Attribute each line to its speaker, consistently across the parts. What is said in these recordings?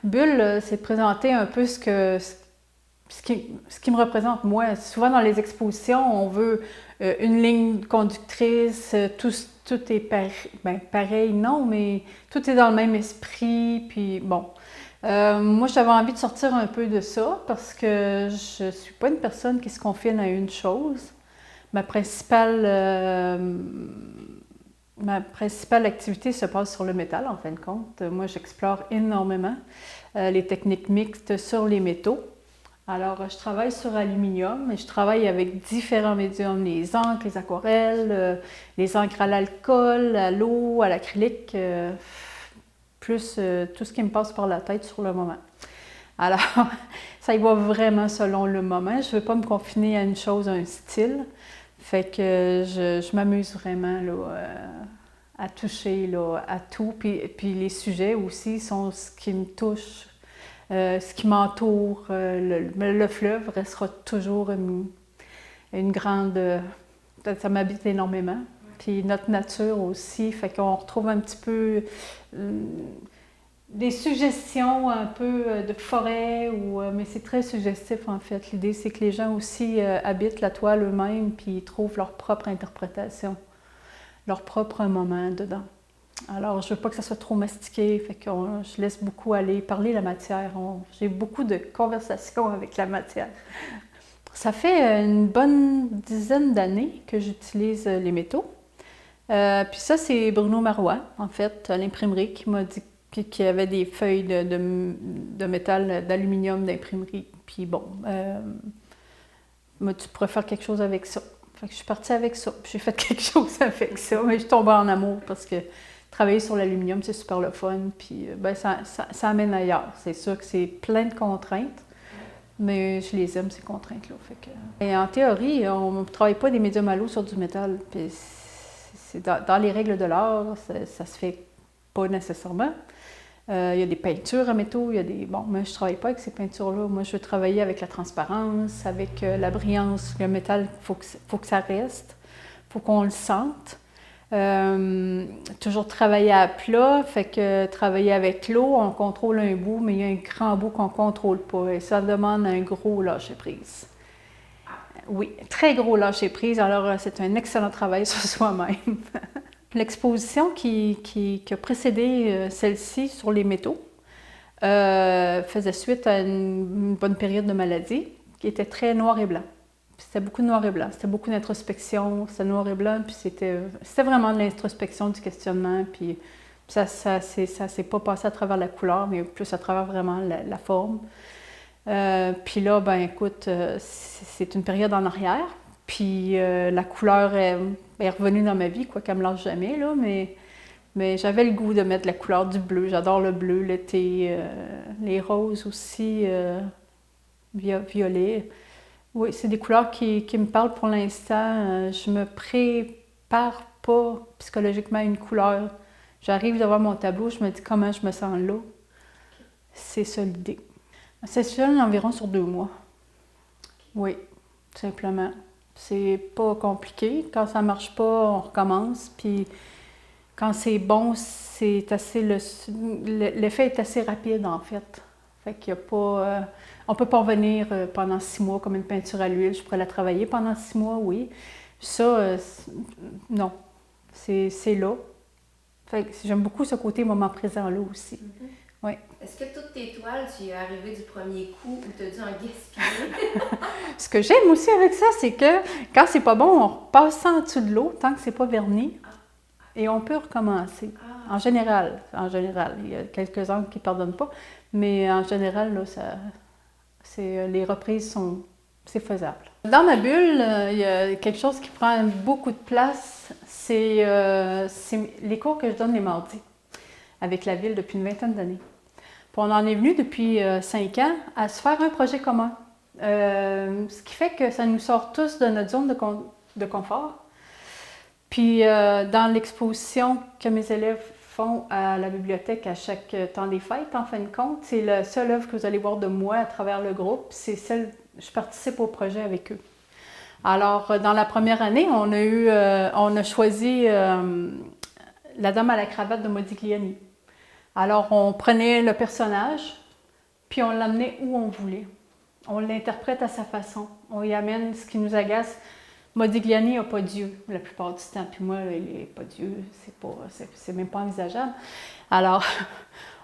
Speaker 1: Bulle, c'est de présenter un peu ce qui me représente moi. Souvent dans les expositions, on veut une ligne conductrice, tout est pareil, non, mais tout est dans le même esprit, puis bon. Moi, j'avais envie de sortir un peu de ça parce que je suis pas une personne qui se confine à une chose. Ma principale, euh, Ma principale activité se passe sur le métal, en fin de compte. Moi, j'explore énormément les techniques mixtes sur les métaux. Alors, je travaille sur aluminium et je travaille avec différents médiums, les encres, les aquarelles, les encres à l'alcool, à l'eau, à l'acrylique, plus tout ce qui me passe par la tête sur le moment. Alors, ça y va vraiment selon le moment. Je ne veux pas me confiner à une chose, à un style. Fait que je m'amuse vraiment là, à toucher là, à tout. Puis les sujets aussi sont ce qui me touche, ce qui m'entoure. Le fleuve restera toujours une grande... ça m'habite énormément. Puis notre nature aussi, fait qu'on retrouve un petit peu des suggestions un peu de forêt, mais c'est très suggestif en fait. L'idée, c'est que les gens aussi habitent la toile eux-mêmes puis ils trouvent leur propre interprétation, leur propre moment dedans. Alors, je veux pas que ça soit trop mastiqué, fait que je laisse beaucoup aller, parler la matière. J'ai beaucoup de conversations avec la matière. Ça fait une bonne dizaine d'années que j'utilise les métaux. Puis ça, c'est Bruno Marois, en fait, à l'imprimerie, qui m'a dit qu'il y avait des feuilles de métal, d'aluminium d'imprimerie. Puis bon, moi, tu pourrais faire quelque chose avec ça. Fait que je suis partie avec ça. Puis j'ai fait quelque chose avec ça, mais je suis tombée en amour parce que travailler sur l'aluminium, c'est super le fun. Puis ben, ça amène ailleurs. C'est sûr que c'est plein de contraintes, mais je les aime, ces contraintes-là. Fait que... Et en théorie, on ne travaille pas des médiums à l'eau sur du métal. Puis c'est dans les règles de l'art, ça se fait pas nécessairement. Il y a des peintures à métaux, il y a des... Bon, moi, je ne travaille pas avec ces peintures-là. Moi, je veux travailler avec la transparence, avec la brillance. Le métal, il faut que ça reste. Il faut qu'on le sente. Toujours travailler à plat, fait que travailler avec l'eau, on contrôle un bout, mais il y a un grand bout qu'on ne contrôle pas. Et ça demande un gros lâcher-prise. Oui, très gros lâcher-prise. Alors, c'est un excellent travail sur soi-même. L'exposition qui a précédé celle-ci sur les métaux faisait suite à une bonne période de maladie qui était très noir et blanc. C'était beaucoup de noir et blanc, c'était beaucoup d'introspection, c'était noir et blanc, puis c'était vraiment de l'introspection, du questionnement, puis ça s'est pas passé à travers la couleur, mais plus à travers vraiment la forme. Puis là, ben écoute, c'est une période en arrière, puis la couleur est revenue dans ma vie, quoi qu'elle me lâche jamais, là, mais j'avais le goût de mettre la couleur du bleu. J'adore le bleu, l'été, les roses aussi, violet. Oui, c'est des couleurs qui me parlent pour l'instant. Je me prépare pas psychologiquement à une couleur. J'arrive devant mon tableau, je me dis comment je me sens là. C'est ça l'idée. Ça se fait environ sur 2 mois. Oui, simplement. C'est pas compliqué. Quand ça marche pas, on recommence. Puis quand c'est bon, l'effet est assez rapide en fait. Fait qu'il y a pas, on peut pas revenir pendant 6 mois comme une peinture à l'huile. Je pourrais la travailler pendant 6 mois, oui. Ça, non. C'est là. Fait que j'aime beaucoup ce côté moment présent là aussi.
Speaker 2: Mm-hmm.
Speaker 1: Oui.
Speaker 2: Est-ce que toutes tes toiles, tu y es arrivé du premier coup ou tu as dû en gaspiller?
Speaker 1: Ce que j'aime aussi avec ça, c'est que quand c'est pas bon, on repasse ça en dessous de l'eau tant que c'est pas verni. Et on peut recommencer. En général, il y a quelques angles qui ne pardonnent pas, mais en général, là, les reprises c'est faisable. Dans ma bulle, il y a quelque chose qui prend beaucoup de place, c'est les cours que je donne les mardis avec la ville depuis une vingtaine d'années. Puis on en est venu depuis 5 ans à se faire un projet commun, ce qui fait que ça nous sort tous de notre zone de confort. Puis dans l'exposition que mes élèves font à la bibliothèque à chaque temps des fêtes, en fin de compte, c'est la seule œuvre que vous allez voir de moi à travers le groupe. C'est celle, je participe au projet avec eux. Alors, dans la première année, on a choisi La Dame à la cravate de Modigliani. Alors, on prenait le personnage, puis on l'amenait où on voulait. On l'interprète à sa façon. On y amène ce qui nous agace. Modigliani n'a pas Dieu la plupart du temps, puis moi, il n'est pas Dieu, c'est même pas envisageable. Alors,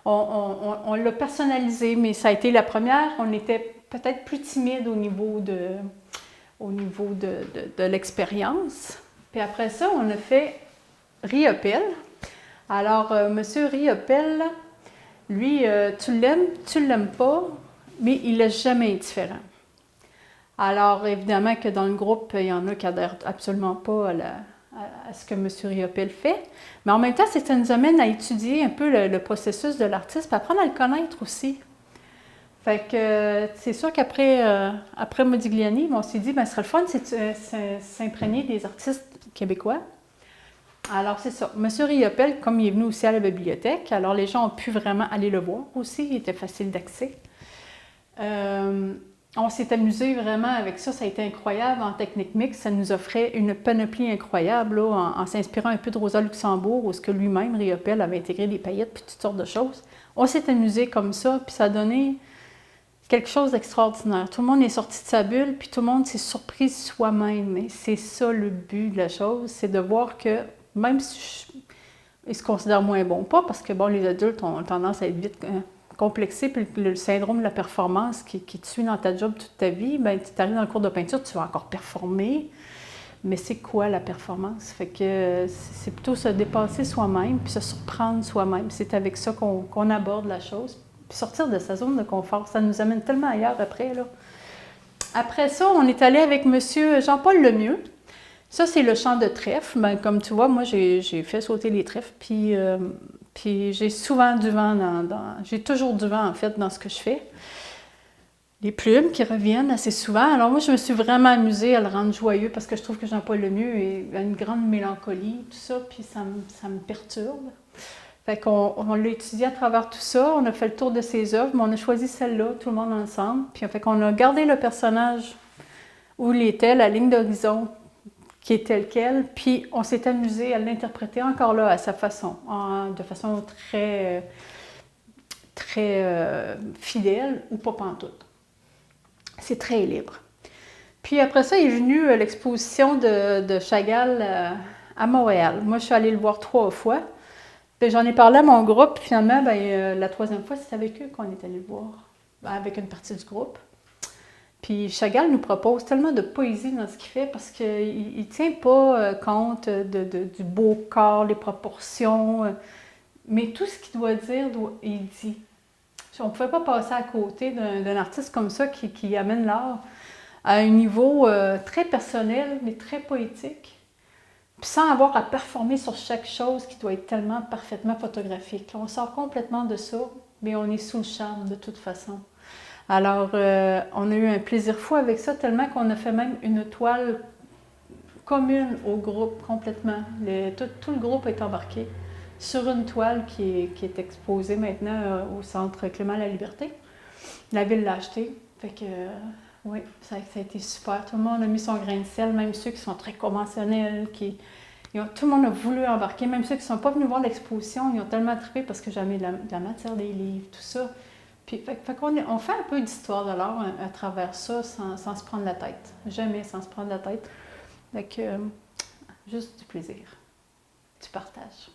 Speaker 1: on l'a personnalisé, mais ça a été la première. On était peut-être plus timide au niveau de l'expérience. Puis après ça, on a fait Riopelle. Alors, Monsieur Riopelle, lui, tu l'aimes pas, mais il n'est jamais indifférent. Alors, évidemment que dans le groupe, il y en a qui n'adhèrent absolument pas à ce que M. Riopelle fait. Mais en même temps, ça nous amène à étudier un peu le processus de l'artiste, puis apprendre à le connaître aussi. Fait que c'est sûr qu'après après Modigliani, on s'est dit, ce serait le fun, c'est de s'imprégner des artistes québécois. Alors, c'est ça. M. Riopelle, comme il est venu aussi à la bibliothèque, alors les gens ont pu vraiment aller le voir aussi, il était facile d'accès. On s'est amusé vraiment avec ça, ça a été incroyable en technique mixte, ça nous offrait une panoplie incroyable là, en s'inspirant un peu de Rosa Luxembourg, où ce que lui-même, Riopelle, avait intégré des paillettes puis toutes sortes de choses. On s'est amusé comme ça, puis ça a donné quelque chose d'extraordinaire. Tout le monde est sorti de sa bulle, puis tout le monde s'est surpris soi-même. Et c'est ça le but de la chose, c'est de voir que même si ils se considèrent moins bons, pas parce que les adultes ont tendance à être vite complexés, puis le syndrome de la performance qui te suit dans ta job toute ta vie, tu arrives dans le cours de peinture, tu vas encore performer. Mais c'est quoi la performance? Fait que c'est plutôt se dépasser soi-même, puis se surprendre soi-même. C'est avec ça qu'on aborde la chose. Puis sortir de sa zone de confort, ça nous amène tellement ailleurs après, là. Après ça, on est allé avec M. Jean-Paul Lemieux. Ça, c'est le chant de trèfle. Comme tu vois, moi, j'ai fait sauter les trèfles, puis j'ai souvent du vent j'ai toujours du vent, en fait, dans ce que je fais. Les plumes qui reviennent assez souvent. Alors moi, je me suis vraiment amusée à le rendre joyeux parce que je trouve que Jean-Paul Lemieux a une grande mélancolie, tout ça, puis ça me perturbe. Fait qu'on l'a étudié à travers tout ça, on a fait le tour de ses œuvres, mais on a choisi celle-là, tout le monde ensemble. Puis fait qu'on a gardé le personnage où il était, la ligne d'horizon qui est telle quelle, puis on s'est amusé à l'interpréter encore là à sa façon, de façon très, très fidèle ou pas pantoute. C'est très libre. Puis après ça, il est venu l'exposition de Chagall à Montréal. Moi, je suis allée le voir 3 fois. Puis j'en ai parlé à mon groupe, puis finalement, la 3e fois, c'est avec eux qu'on est allé le voir, avec une partie du groupe. Puis Chagall nous propose tellement de poésie dans ce qu'il fait parce qu'il ne tient pas compte du beau corps, les proportions, mais tout ce qu'il doit dire, il dit. On ne pouvait pas passer à côté d'un artiste comme ça qui amène l'art à un niveau très personnel, mais très poétique. Puis sans avoir à performer sur chaque chose qui doit être tellement parfaitement photographique. On sort complètement de ça, mais on est sous le charme de toute façon. Alors, on a eu un plaisir fou avec ça, tellement qu'on a fait même une toile commune au groupe complètement. Tout le groupe est embarqué sur une toile qui est exposée maintenant au Centre Clément-La-Liberté. La ville l'a achetée. Fait que, oui, ça a été super. Tout le monde a mis son grain de sel, même ceux qui sont très conventionnels, tout le monde a voulu embarquer, même ceux qui ne sont pas venus voir l'exposition, ils ont tellement trippé parce que j'ai mis de la matière des livres, tout ça. Puis, fait qu'on fait un peu d'histoire de l'art à travers ça, sans se prendre la tête. Jamais sans se prendre la tête. Fait que, juste du plaisir, du partage.